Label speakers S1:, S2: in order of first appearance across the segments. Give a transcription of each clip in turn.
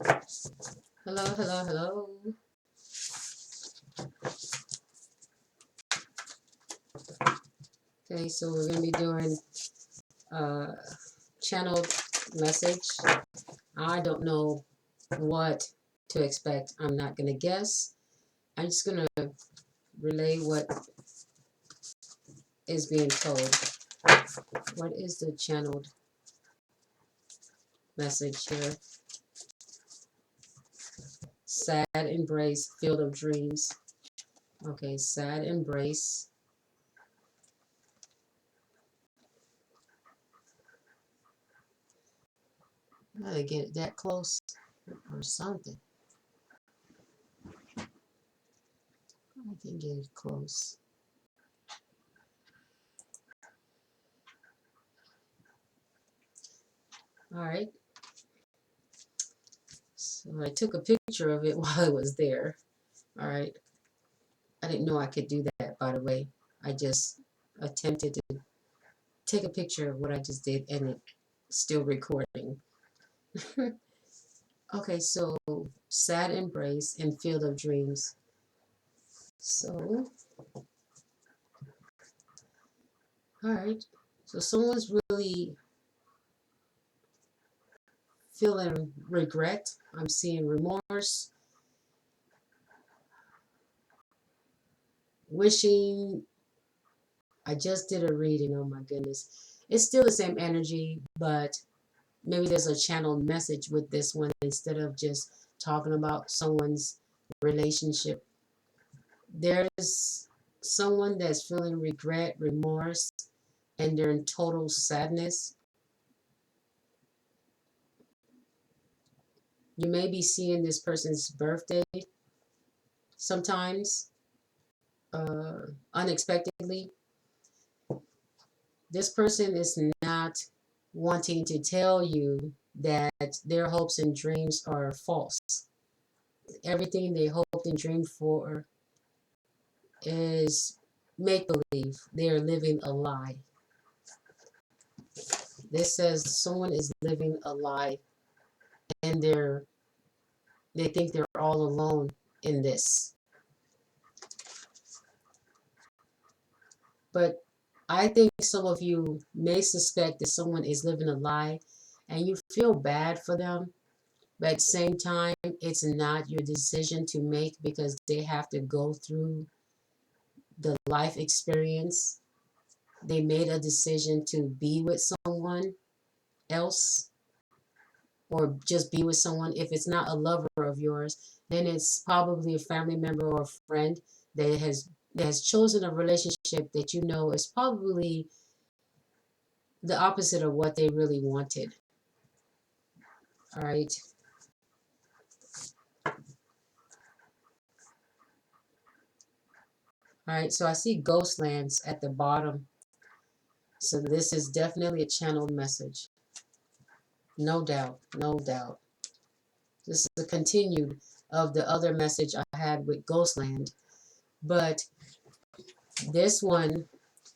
S1: Hello, hello, hello. Okay, so we're going to be doing channeled message. I don't know what to expect. I'm not going to guess. I'm just going to relay what is being told. What is the channeled message here? Sad embrace, field of dreams. Okay, sad embrace. Gotta get it that close or something. I can get it close. All right. So I took a picture of it while it was there. All right. I didn't know I could do that, by the way. I just attempted to take a picture of what I just did and it's still recording. Okay, so sad embrace and field of dreams. So, all right. So someone's really feeling regret. I'm seeing remorse, wishing. I just did a reading. Oh my goodness. It's still the same energy, but maybe there's a channeled message with this one instead of just talking about someone's relationship. There's someone that's feeling regret, remorse, and they're in total sadness. You may be seeing this person's birthday sometimes, unexpectedly. This person is not wanting to tell you that their hopes and dreams are false. Everything they hoped and dreamed for is make believe. They are living a lie. This says someone is living a lie and they think they're all alone in this. But I think some of you may suspect that someone is living a lie and you feel bad for them. But at the same time, it's not your decision to make because they have to go through the life experience. They made a decision to be with someone else or just be with someone. If it's not a lover of yours, then it's probably a family member or a friend that has chosen a relationship that you know is probably the opposite of what they really wanted. All right. All right. So I see ghost lands at the bottom. So this is definitely a channeled message. No doubt. No doubt. This is a continued of the other message I had with Ghostland. But this one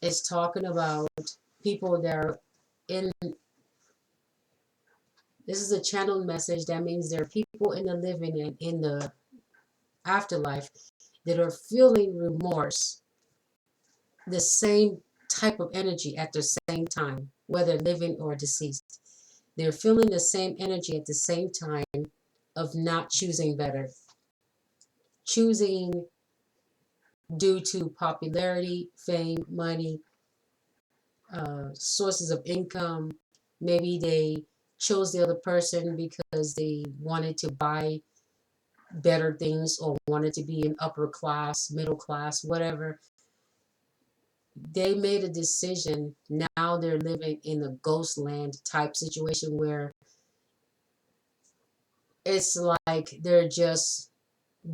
S1: is talking about people that are in. This is a channeled message. That means there are people in the living and in the afterlife that are feeling remorse, the same type of energy at the same time, whether living or deceased. They're feeling the same energy at the same time of not choosing better, choosing due to popularity, fame, money, sources of income. Maybe they chose the other person because they wanted to buy better things or wanted to be in upper class, middle class, whatever. They made a decision. Now they're living in a ghost land type situation where it's like they're just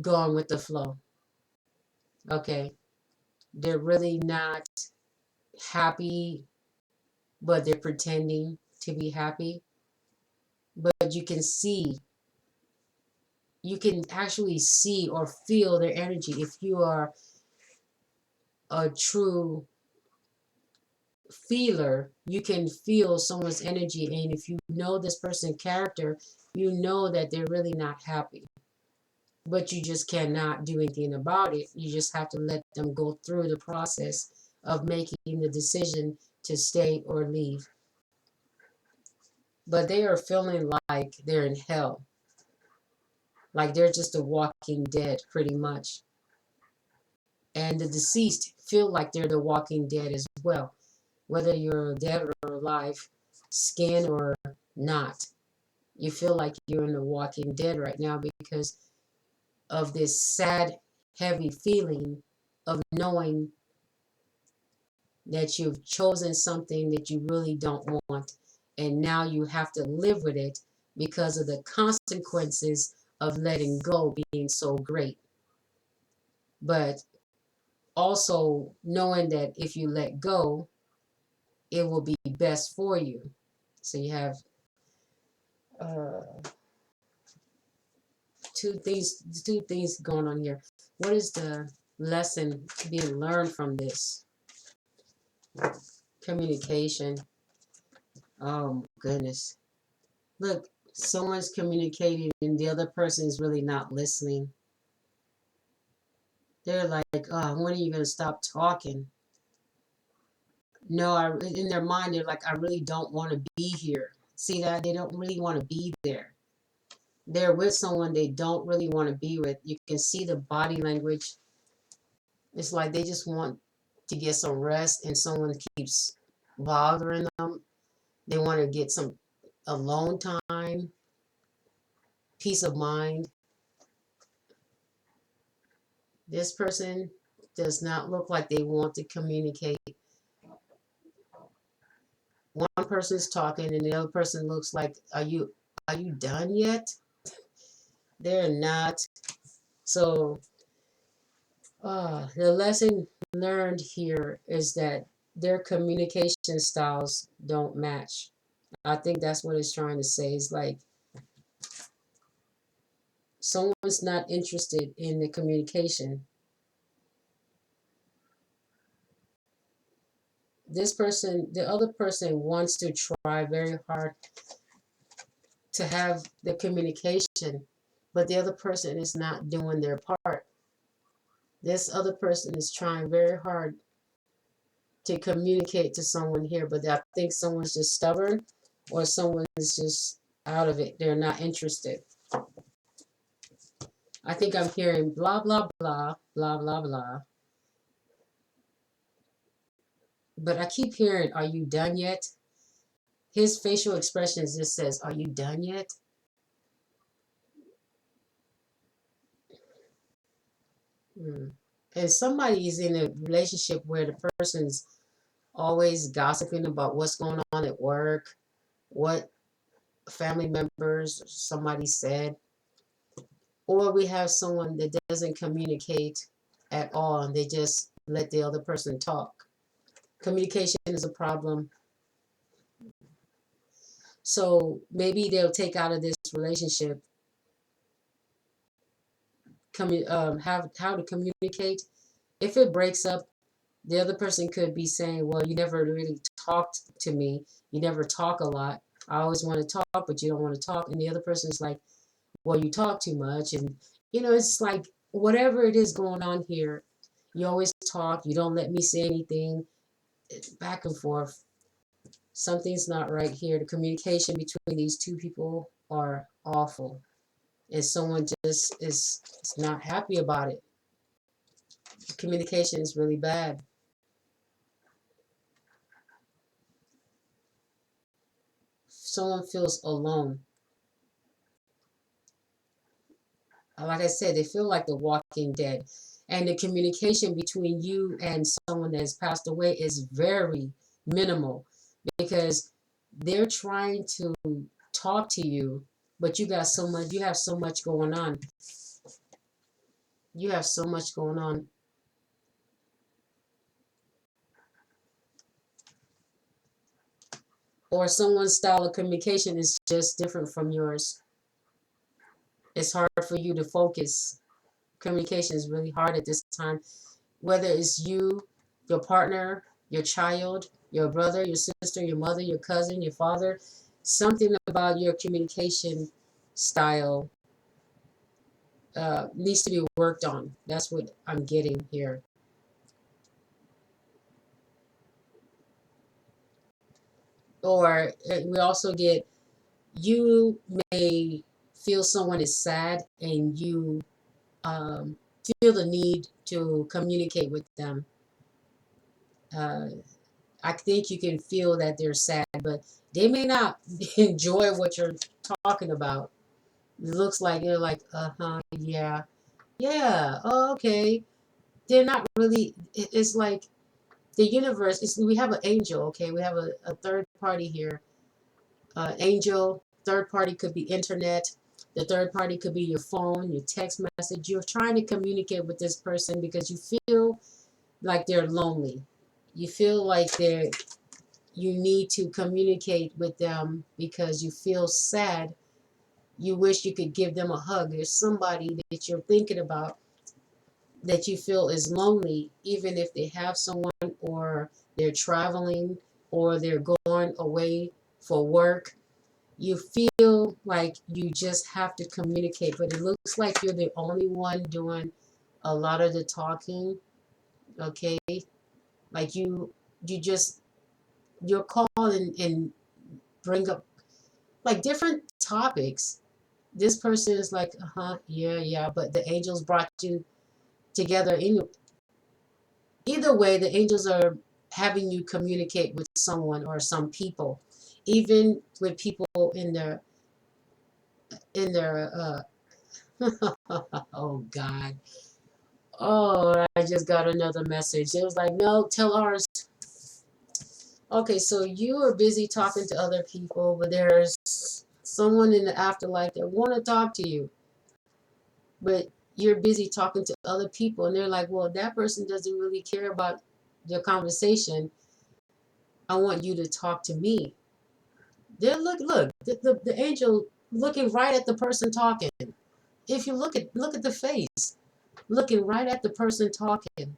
S1: going with the flow. Okay. They're really not happy, but they're pretending to be happy. But you can actually see or feel their energy if you are a true feeler. You can feel someone's energy, and if you know this person's character, you know that they're really not happy. But you just cannot do anything about it. You just have to let them go through the process of making the decision to stay or leave. But they are feeling like they're in hell, like they're just a walking dead, pretty much. And the deceased feel like they're the walking dead as well, whether you're dead or alive, skin or not. You feel like you're in the walking dead right now because of this sad, heavy feeling of knowing that you've chosen something that you really don't want, and now you have to live with it because of the consequences of letting go being so great. But also knowing that if you let go, it will be best for you. So you have uh, two things going on here. What is the lesson being learned from this? Communication. Oh goodness. Look, someone's communicating and the other person is really not listening. They're like, oh, when are you going to stop talking? No, in their mind, they're like, I really don't want to be here. See that? They don't really want to be there. They're with someone they don't really want to be with. You can see the body language. It's like they just want to get some rest and someone keeps bothering them. They want to get some alone time, peace of mind. This person does not look like they want to communicate. One person's talking and the other person looks like, are you done yet? They're not. So the lesson learned here is that their communication styles don't match. I think that's what it's trying to say. It's like someone's not interested in the communication. The other person wants to try very hard to have the communication, but the other person is not doing their part. This other person is trying very hard to communicate to someone here, but I think someone's just stubborn or someone is just out of it. They're not interested. I think I'm hearing blah, blah, blah, blah, blah, blah. But I keep hearing, are you done yet? His facial expressions just says, are you done yet? Hmm. And somebody's in a relationship where the person's always gossiping about what's going on at work, what family members, somebody said, or we have someone that doesn't communicate at all and they just let the other person talk. Communication is a problem. So maybe they'll take out of this relationship, have how to communicate. If it breaks up, the other person could be saying, well, you never really talked to me. You never talk a lot. I always want to talk, but you don't want to talk. And the other person's like, well, you talk too much. And, it's like whatever it is going on here, you always talk. You don't let me say anything. Back and forth. Something's not right here. The communication between these two people are awful. And someone just is not happy about it. The communication is really bad. Someone feels alone. Like I said, they feel like the walking dead. And the communication between you and someone that has passed away is very minimal because they're trying to talk to you, but you have so much going on. You have so much going on. Or someone's style of communication is just different from yours. It's hard for you to focus. Communication is really hard at this time, whether it's you, your partner, your child, your brother, your sister, your mother, your cousin, your father. Something about your communication style needs to be worked on. That's what I'm getting here. Or we also get, you may feel someone is sad and you um, feel the need to communicate with them. Uh, I think you can feel that they're sad, but they may not enjoy what you're talking about. It looks like they're like, uh-huh, yeah, yeah, oh, okay. They're not really, it's like the universe, we have an angel, okay? We have a third party here. Angel, third party could be internet. The third party could be your phone, your text message. You're trying to communicate with this person because you feel like they're lonely. You feel like you need to communicate with them because you feel sad. You wish you could give them a hug. There's somebody that you're thinking about that you feel is lonely, even if they have someone or they're traveling or they're going away for work. You feel like you just have to communicate, but it looks like you're the only one doing a lot of the talking, okay? Like you just, you'll call and bring up like different topics. This person is like, uh-huh, yeah, yeah, but the angels brought you together. Either way, the angels are having you communicate with someone or some people, even with people in their oh God. Oh, I just got another message. It was like, no, tell ours. Okay, so you are busy talking to other people, but there's someone in the afterlife that want to talk to you, but you're busy talking to other people, and they're like, well, that person doesn't really care about your conversation. I want you to talk to me. They're look, the angel looking right at the person talking. If you look at the face, looking right at the person talking,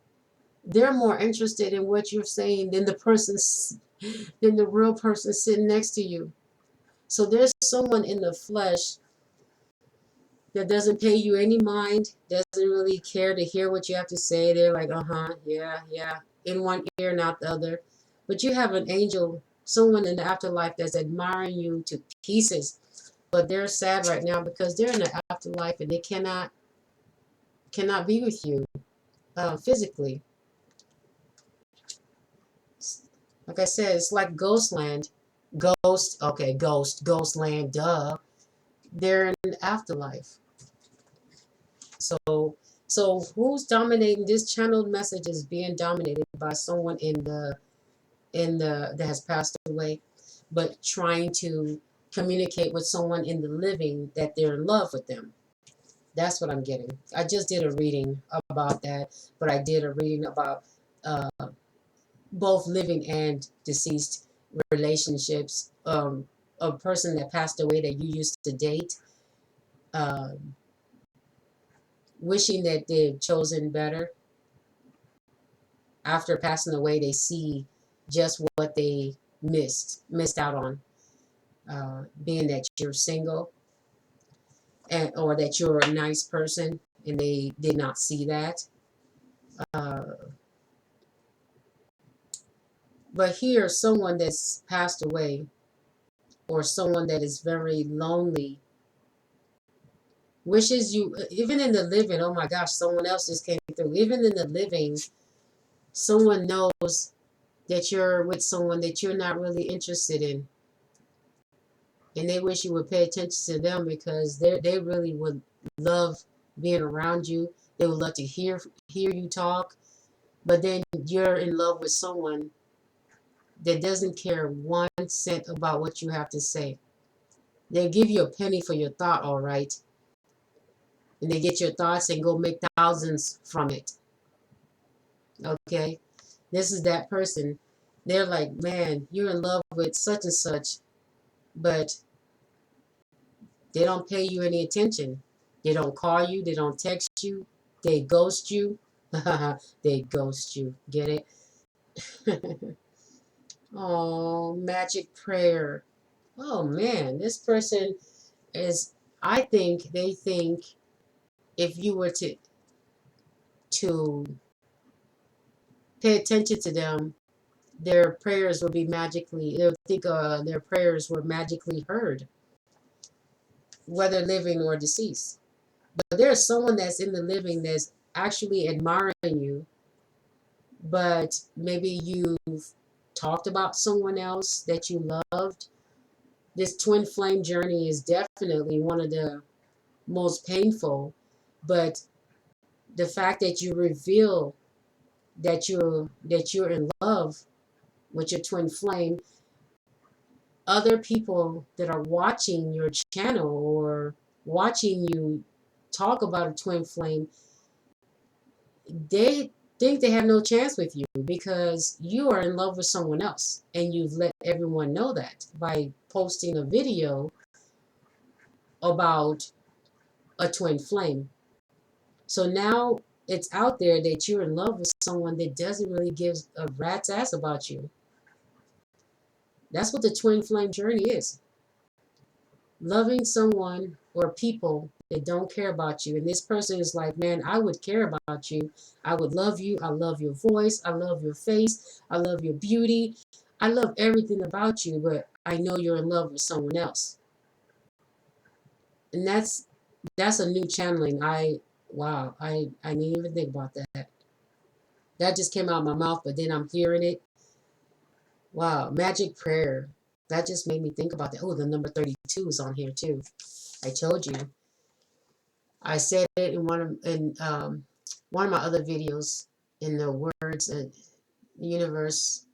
S1: they're more interested in what you're saying than the real person sitting next to you. So there's someone in the flesh that doesn't pay you any mind, doesn't really care to hear what you have to say. They're like, uh-huh, yeah, yeah, in one ear, not the other. But you have an angel, someone in the afterlife that's admiring you to pieces. But they're sad right now because they're in the afterlife and they cannot be with you physically. Like I said, it's like ghost land. Ghost land, duh. They're in the afterlife. So so who's dominating? This channeled message is being dominated by someone in the that has passed away, but trying to communicate with someone in the living that they're in love with them. That's what I'm getting. I just did a reading about that, but I did a reading about uh, both living and deceased relationships. A person that passed away that you used to date, um, wishing that they'd chosen better. After passing away, they see just what they missed out on. Being that you're single, and or that you're a nice person, and they did not see that. Uh, but here, someone that's passed away, or someone that is very lonely, wishes you, even in the living, oh my gosh, someone else just came through. Even in the living, someone knows that you're with someone that you're not really interested in. And they wish you would pay attention to them because they really would love being around you. They would love to hear you talk. But then you're in love with someone that doesn't care 1 cent about what you have to say. They give you a penny for your thought, all right, and they get your thoughts and go make thousands from it. Okay, this is that person. They're like, man, you're in love with such and such, but they don't pay you any attention. They don't call you. They don't text you. They ghost you. They ghost you. Get it? Oh, magic prayer. Oh man, this person is, I think they think if you were to pay attention to them, their prayers would be magically, they would think their prayers were magically heard, whether living or deceased. But there's someone that's in the living that's actually admiring you, but maybe you've talked about someone else that you loved. This twin flame journey is definitely one of the most painful, but the fact that you reveal that you're in love with your twin flame, other people that are watching your channel or watching you talk about a twin flame, they think they have no chance with you because you are in love with someone else and you've let everyone know that by posting a video about a twin flame. So now it's out there that you're in love with someone that doesn't really give a rat's ass about you. That's what the twin flame journey is. Loving someone or people that don't care about you. And this person is like, man, I would care about you. I would love you. I love your voice. I love your face. I love your beauty. I love everything about you, but I know you're in love with someone else. And that's a new channeling. Wow, I didn't even think about that. That just came out of my mouth, but then I'm hearing it. Wow, magic prayer. That just made me think about that. Oh, the number 32 is on here too. I told you. I said it in one of my other videos in the words and universe.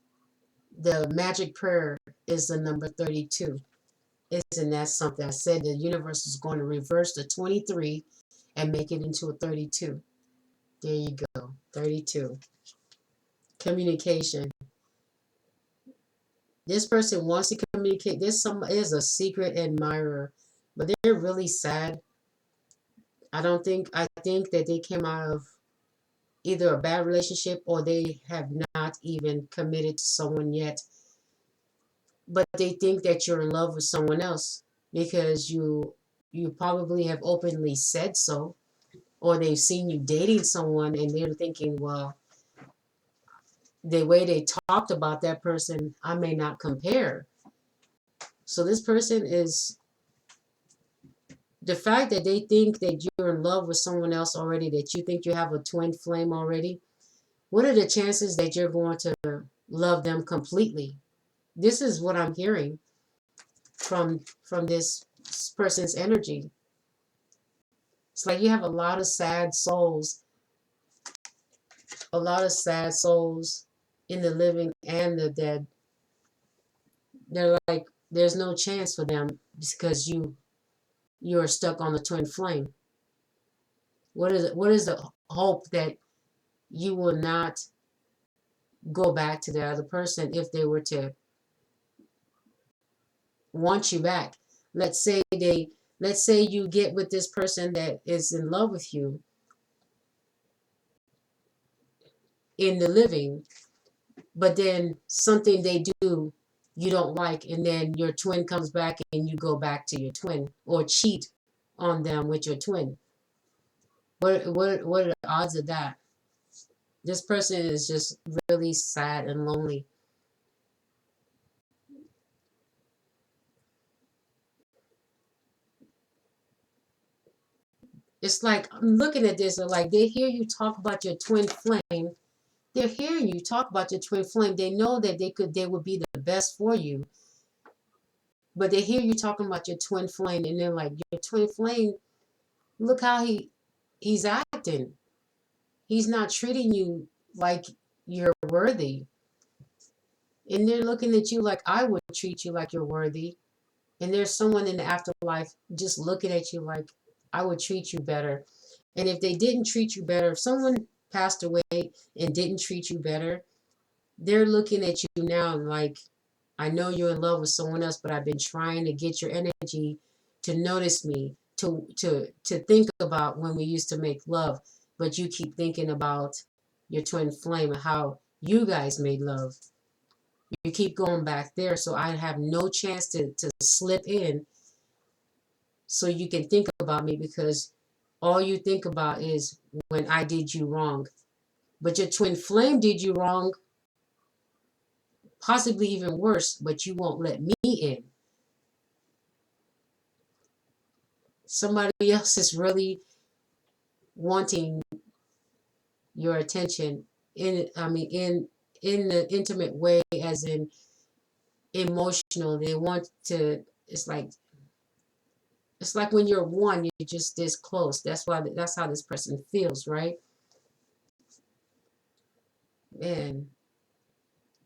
S1: The magic prayer is the number 32. Isn't that something? I said the universe is going to reverse the 23 and make it into a 32. There you go. 32. Communication. This person wants to communicate. There's a secret admirer, but they're really sad. I think that they came out of either a bad relationship or they have not even committed to someone yet. But they think that you're in love with someone else because you probably have openly said so, or they've seen you dating someone and they're thinking, well, the way they talked about that person, I may not compare. So this person is, the fact that they think that you're in love with someone else already, that you think you have a twin flame already, what are the chances that you're going to love them completely? This is what I'm hearing from this person's energy. It's like you have a lot of sad souls in the living and the dead. They're like, there's no chance for them because you're stuck on the twin flame. What is the hope that you will not go back to the other person if they were to want you back? Let's say you get with this person that is in love with you in the living, but then something they do you don't like, and then your twin comes back and you go back to your twin or cheat on them with your twin. What are the odds of that? This person is just really sad and lonely. It's like I'm looking at this and like they hear you talk about your twin flame. They're hearing you talk about your twin flame. They know that they would be the best for you. But they hear you talking about your twin flame and they're like, your twin flame, look how he's acting. He's not treating you like you're worthy. And they're looking at you like I would treat you like you're worthy. And there's someone in the afterlife just looking at you like I would treat you better. And if they didn't treat you better, if someone passed away and didn't treat you better, they're looking at you now like, I know you're in love with someone else, but I've been trying to get your energy to notice me, to think about when we used to make love, but you keep thinking about your twin flame and how you guys made love. You keep going back there, so I have no chance to slip in so you can think about me, because all you think about is when I did you wrong. But your twin flame did you wrong, possibly even worse, but you won't let me in. Somebody else is really wanting your attention in the intimate way, as in emotional. They want to, it's like when you're one, you're just this close. That's how this person feels, right? And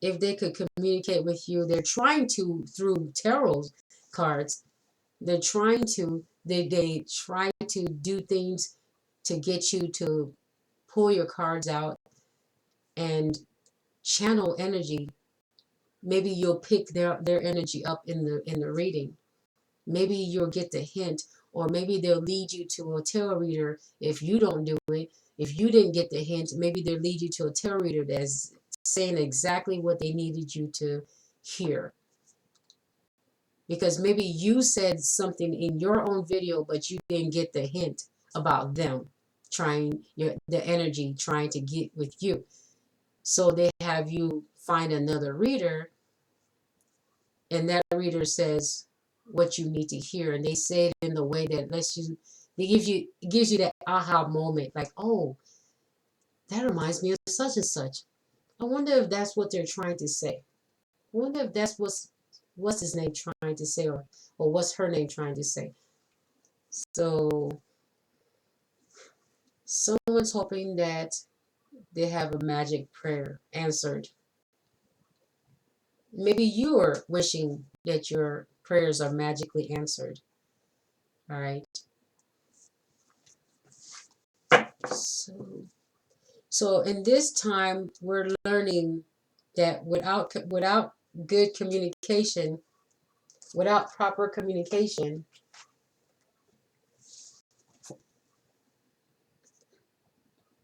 S1: if they could communicate with you, they're trying to through tarot cards. They're trying to they try to do things to get you to pull your cards out and channel energy. Maybe you'll pick their energy up in the reading. Maybe you'll get the hint, or maybe they'll lead you to a tarot reader if you don't do it. If you didn't get the hint, maybe they'll lead you to a tarot reader that's saying exactly what they needed you to hear. Because maybe you said something in your own video, but you didn't get the hint about them the energy trying to get with you. So they have you find another reader, and that reader says what you need to hear, and they say it in the way that it gives you that aha moment, like, oh, that reminds me of such and such. I wonder if that's what they're trying to say. I wonder if that's what's his name trying to say, or what's her name trying to say. So someone's hoping that they have a magic prayer answered. Maybe you are wishing that your prayers are magically answered. All right. So in this time, we're learning that without good communication, without proper communication,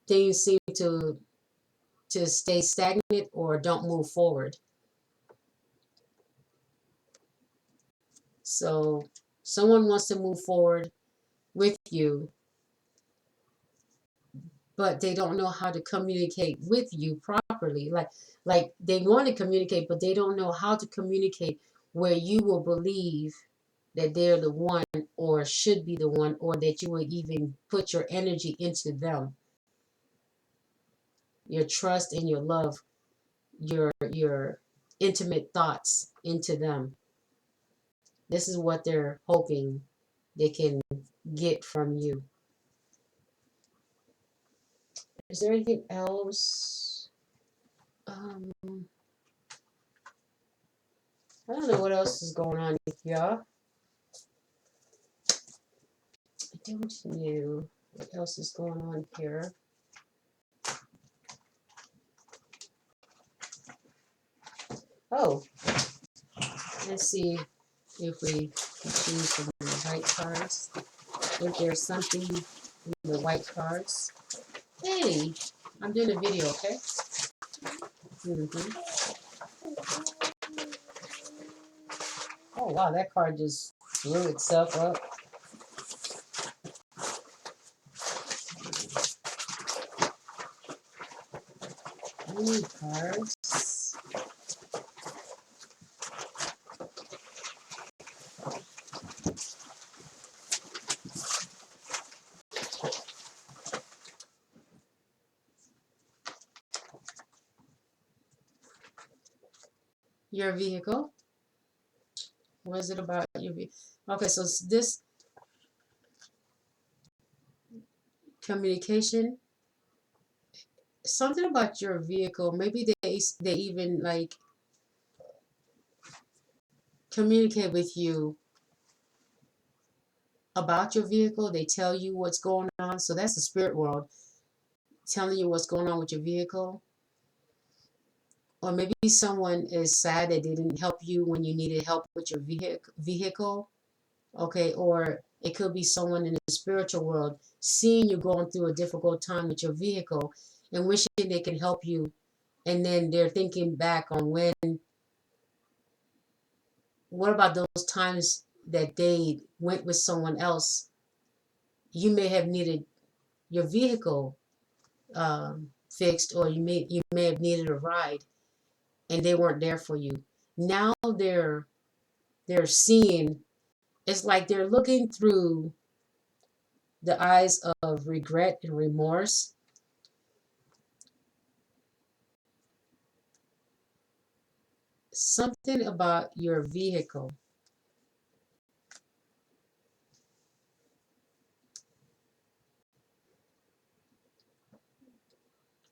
S1: things seem to stay stagnant or don't move forward. So someone wants to move forward with you, but they don't know how to communicate with you properly. Like they want to communicate, but they don't know how to communicate where you will believe that they're the one, or should be the one, or that you will even put your energy into them, your trust and your love, your intimate thoughts into them. This is what they're hoping they can get from you. Is there anything else? I don't know what else is going on with y'all. I don't know what else is going on here. Oh, let's see if we can choose some of the white cards. If there's something in the white cards. Hey, I'm doing a video, okay? Oh, wow, that card just blew itself up. I need cards. Your vehicle. What is it about your vehicle? Okay, so this communication, something about your vehicle. Maybe they even like communicate with you about your vehicle. They tell you what's going on. So that's the spirit world telling you what's going on with your vehicle. Or maybe someone is sad that they didn't help you when you needed help with your vehicle. Okay, or it could be someone in the spiritual world seeing you going through a difficult time with your vehicle and wishing they can help you. And then they're thinking back on when what about those times that they went with someone else? You may have needed your vehicle fixed, or you may have needed a ride, and they weren't there for you. Now they're seeing. It's like they're looking through the eyes of regret and remorse. Something about your vehicle.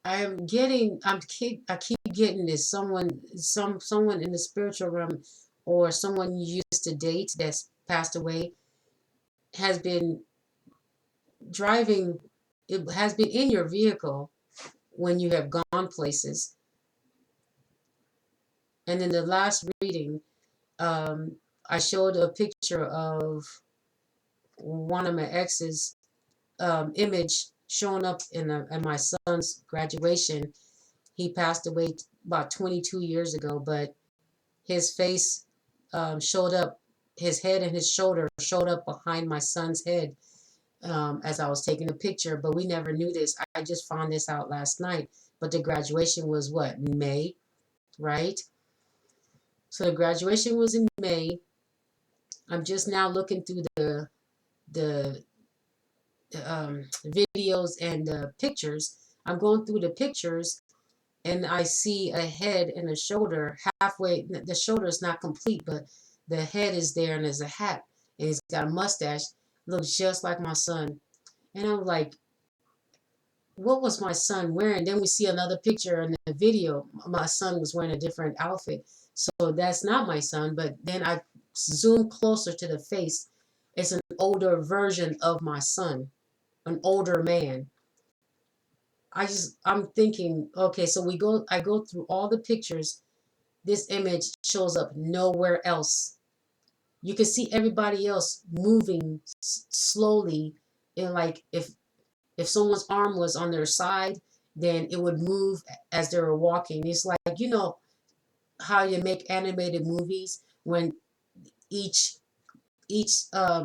S1: I keep getting this. Someone in the spiritual realm, or someone you used to date that's passed away, has been driving. It has been in your vehicle when you have gone places. And in the last reading, um, I showed a picture of one of my ex's image showing up in my son's graduation. He passed away about 22 years ago, but his face showed up, his head and his shoulder showed up behind my son's head as I was taking a picture. But we never knew this. I just found this out last night. But the graduation was what, May, right? So the graduation was in May. I'm just now looking through the videos and the pictures. I'm going through the pictures, and I see a head and a shoulder halfway. The shoulder is not complete, but the head is there, and there's a hat, and he's got a mustache. Looks just like my son. And I'm like, what was my son wearing? Then we see another picture in the video. My son was wearing a different outfit. So that's not my son. But then I zoom closer to the face. It's an older version of my son, an older man. I'm thinking, okay, so I go through all the pictures. This image shows up nowhere else. You can see everybody else moving slowly, and like if someone's arm was on their side, then it would move as they were walking. It's like, how you make animated movies when each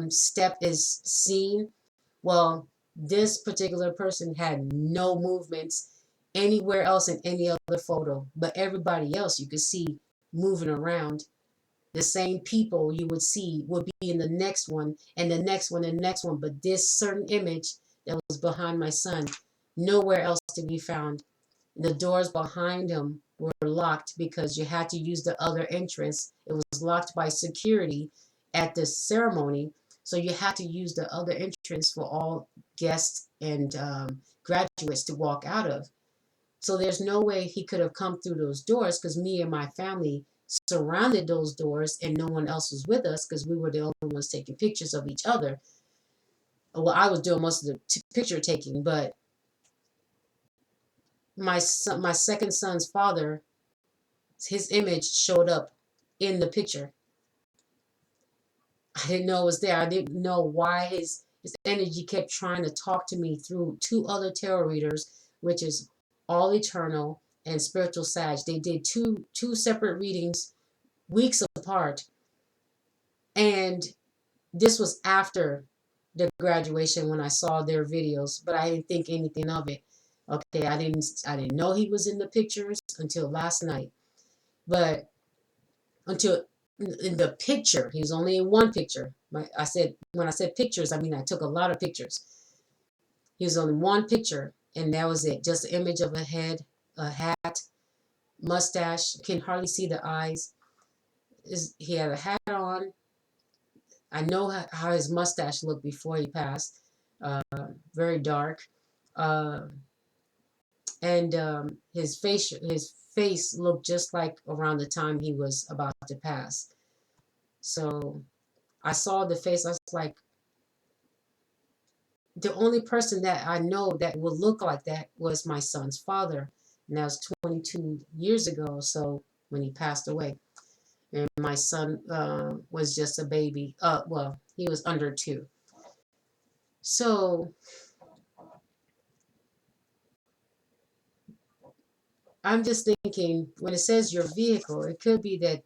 S1: step is seen. Well, this particular person had no movements anywhere else in any other photo, but everybody else you could see moving around. The same people you would see would be in the next one, and the next one, and the next one. But this certain image that was behind my son, nowhere else to be found. The doors behind him were locked because you had to use the other entrance. It was locked by security at the ceremony. So you had to use the other entrance for all guests and graduates to walk out of. So there's no way he could have come through those doors, because me and my family surrounded those doors and no one else was with us because we were the only ones taking pictures of each other. Well, I was doing most of the picture taking, but my second son's father, his image showed up in the picture. I didn't know it was there. I didn't know why his energy kept trying to talk to me through two other tarot readers, which is All Eternal and Spiritual Sage. They did two separate readings weeks apart, and this was after the graduation when I saw their videos, but I didn't think anything of it. Okay, I didn't know he was in the pictures until last night. But until in the picture, he was only in one picture. I said, when I said pictures, I mean I took a lot of pictures. He was only one picture, and that was it. Just the image of a head, a hat, mustache. You can hardly see the eyes. He had a hat on. I know how his mustache looked before he passed. Uh, Very dark. Uh, and his face looked just like around the time he was about to pass. So I saw the face. I was like, the only person that I know that would look like that was my son's father, and that was 22 years ago. So when he passed away, and my son was just a baby. Well, he was under 2. So I'm just thinking, when it says your vehicle, it could be that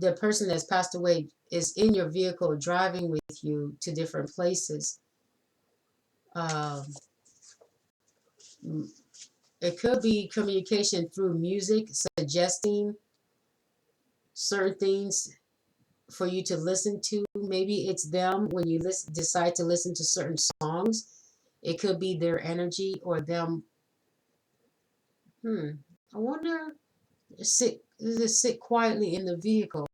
S1: the person that's passed away is in your vehicle driving with you to different places. Um, it could be communication through music, suggesting certain things for you to listen to. Maybe it's them when you decide to listen to certain songs. It could be their energy or them. I wonder, sit quietly in the vehicle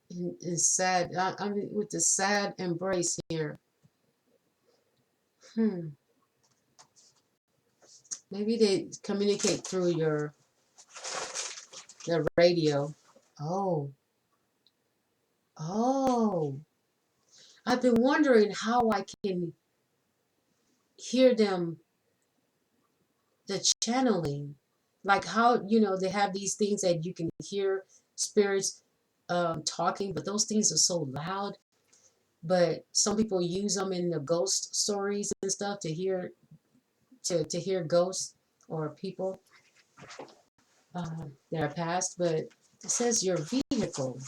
S1: in sad. I mean, with the sad embrace here. Maybe they communicate through the radio. Oh, oh. I've been wondering how I can hear them, the channeling. Like how, they have these things that you can hear spirits talking, but those things are so loud. But some people use them in the ghost stories and stuff to hear ghosts or people that are passed. But it says your vehicle.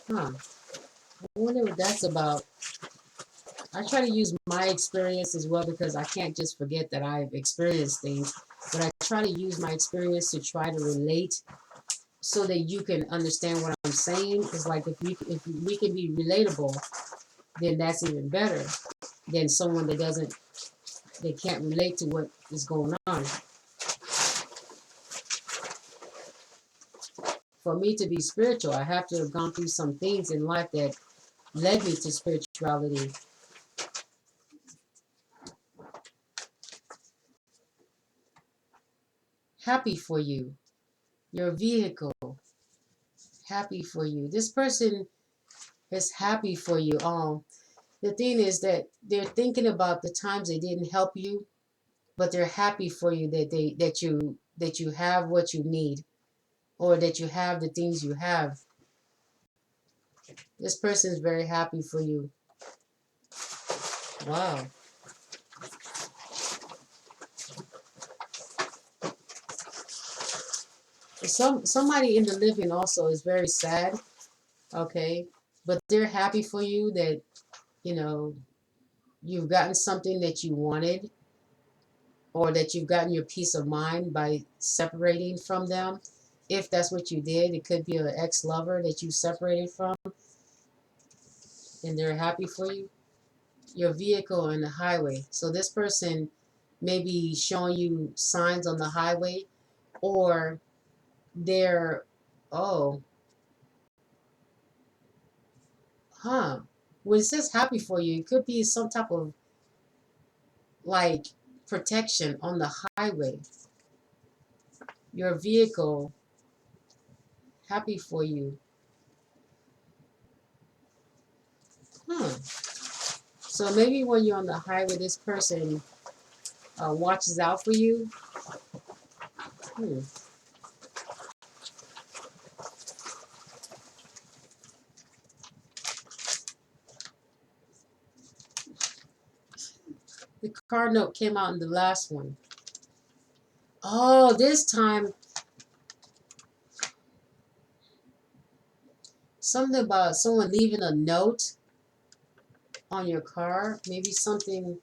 S1: Huh. I wonder what that's about. I try to use my experience as well because I can't just forget that I've experienced things, but I try to use my experience to try to relate so that you can understand what I'm saying. It's like if we can be relatable, then that's even better than someone that they can't relate to what is going on. For me to be spiritual, I have to have gone through some things in life that led me to spirituality. Happy for you. Your vehicle. Happy for you. This person is happy for you. The thing is that they're thinking about the times they didn't help you, but they're happy for you that you have what you need or that you have the things you have. This person is very happy for you. Wow. Somebody in the living also is very sad, okay? But they're happy for you that, you know, you've gotten something that you wanted or that you've gotten your peace of mind by separating from them. If that's what you did, it could be an ex-lover that you separated from and they're happy for you. Your vehicle on the highway. So this person may be showing you signs on the highway or they're, oh, huh. When it says happy for you, it could be some type of like protection on the highway. Your vehicle, happy for you. Huh. So maybe when you're on the highway, this person watches out for you. Hmm. The card note came out in the last one. Oh, this time something about someone leaving a note on your car. Maybe something.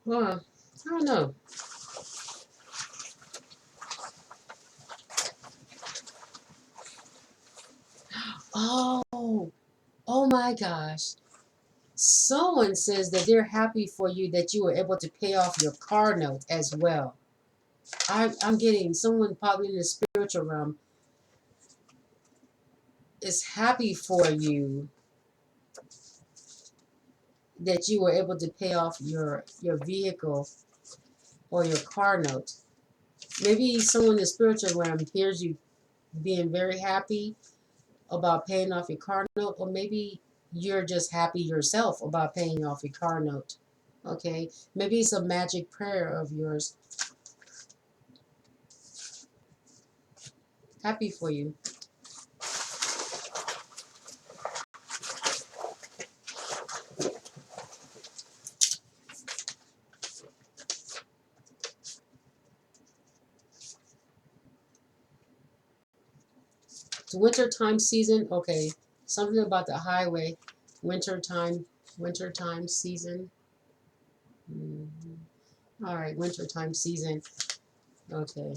S1: Huh. I don't know. Oh, oh my gosh. Someone says that they're happy for you that you were able to pay off your car note as well. I'm getting someone probably in the spiritual realm is happy for you that you were able to pay off your vehicle or your car note. Maybe someone in the spiritual realm hears you being very happy about paying off your car note, or maybe you're just happy yourself about paying off your car note. Okay, maybe it's a magic prayer of yours. Happy for you. It's wintertime season. Okay. Something about the highway. Wintertime season. All right, wintertime season. Okay.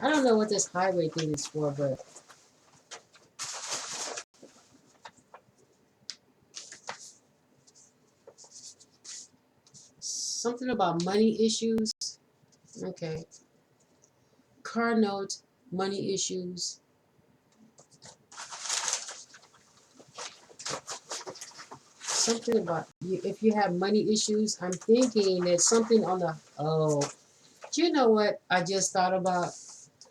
S1: I don't know what this highway thing is for, but something about money issues. Okay. Car note, money issues. Something about you, if you have money issues, I'm thinking there's something on the, oh, do you know what I just thought about?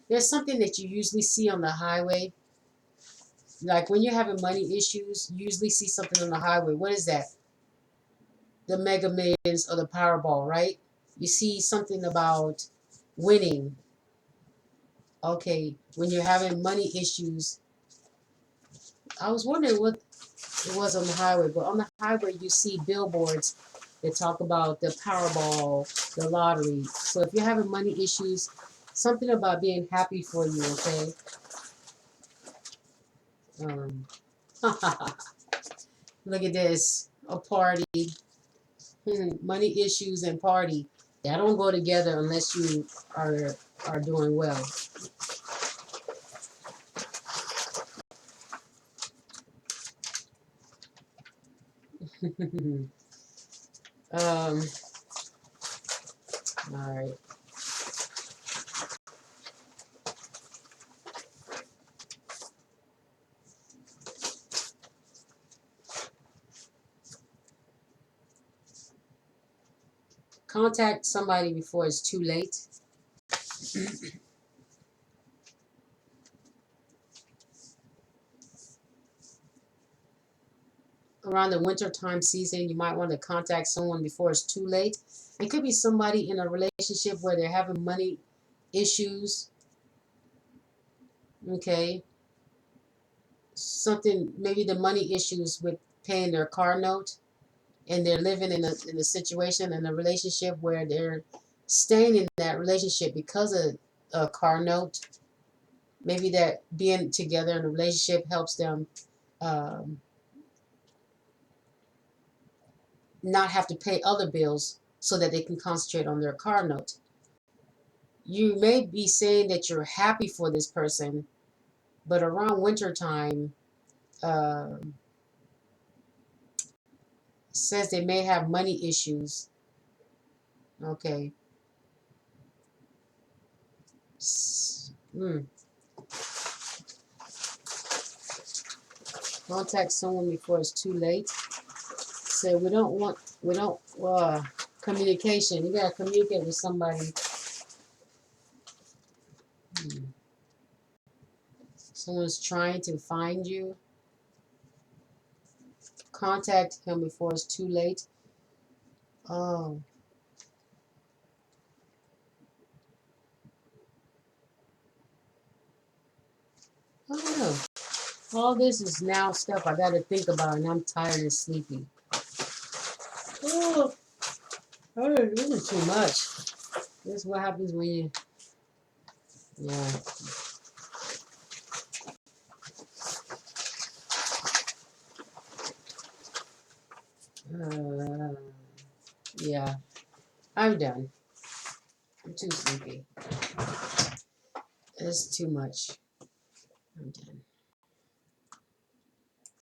S1: There's something that you usually see on the highway. Like when you're having money issues, you usually see something on the highway. What is that? The Mega Millions or the Powerball, right? You see something about winning. Okay, when you're having money issues, I was wondering what it was on the highway, but on the highway you see billboards that talk about the Powerball, the lottery. So if you're having money issues, something about being happy for you, okay? Um, Look at this, a party, money issues and party. That don't go together unless you are doing well. um, all right. Contact somebody before it's too late. Around the winter time season, you might want to contact someone before it's too late. It could be somebody in a relationship where they're having money issues. Okay. Something, maybe the money issues with paying their car note, and they're living in a situation, in a relationship where they're staying in that relationship because of a car note. Maybe that being together in a relationship helps them um, not have to pay other bills so that they can concentrate on their car note. You may be saying that you're happy for this person, but around winter time, uh, says they may have money issues. Okay. Mm. Contact someone before it's too late. Say we don't communication. You gotta communicate with somebody. Hmm. Someone's trying to find you. Contact him before it's too late. Oh, I don't know. All this is now stuff I gotta think about, and I'm tired and sleepy. Oh, this is too much. This is what happens when you, yeah. Uh, yeah, I'm done. I'm too sleepy. It's too much. I'm done.